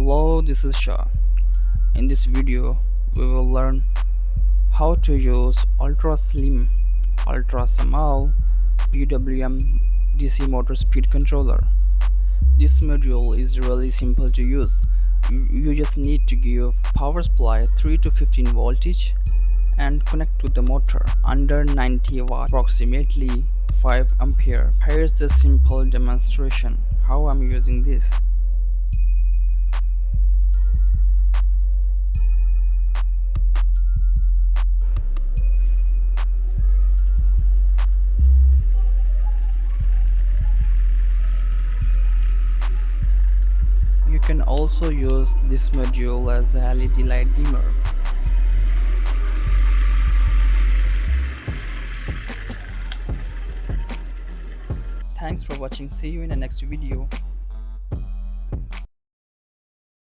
Hello, this is Shah. In this video, we will learn how to use ultra slim, ultra small PWM DC motor speed controller. This module is really simple to use. You just need to give power supply 3 to 15 voltage and connect to the motor under 90 watt, approximately 5 ampere. Here's the simple demonstration how I'm using this. You can also use this module as a LED light dimmer. Thanks for watching. See you in the next video.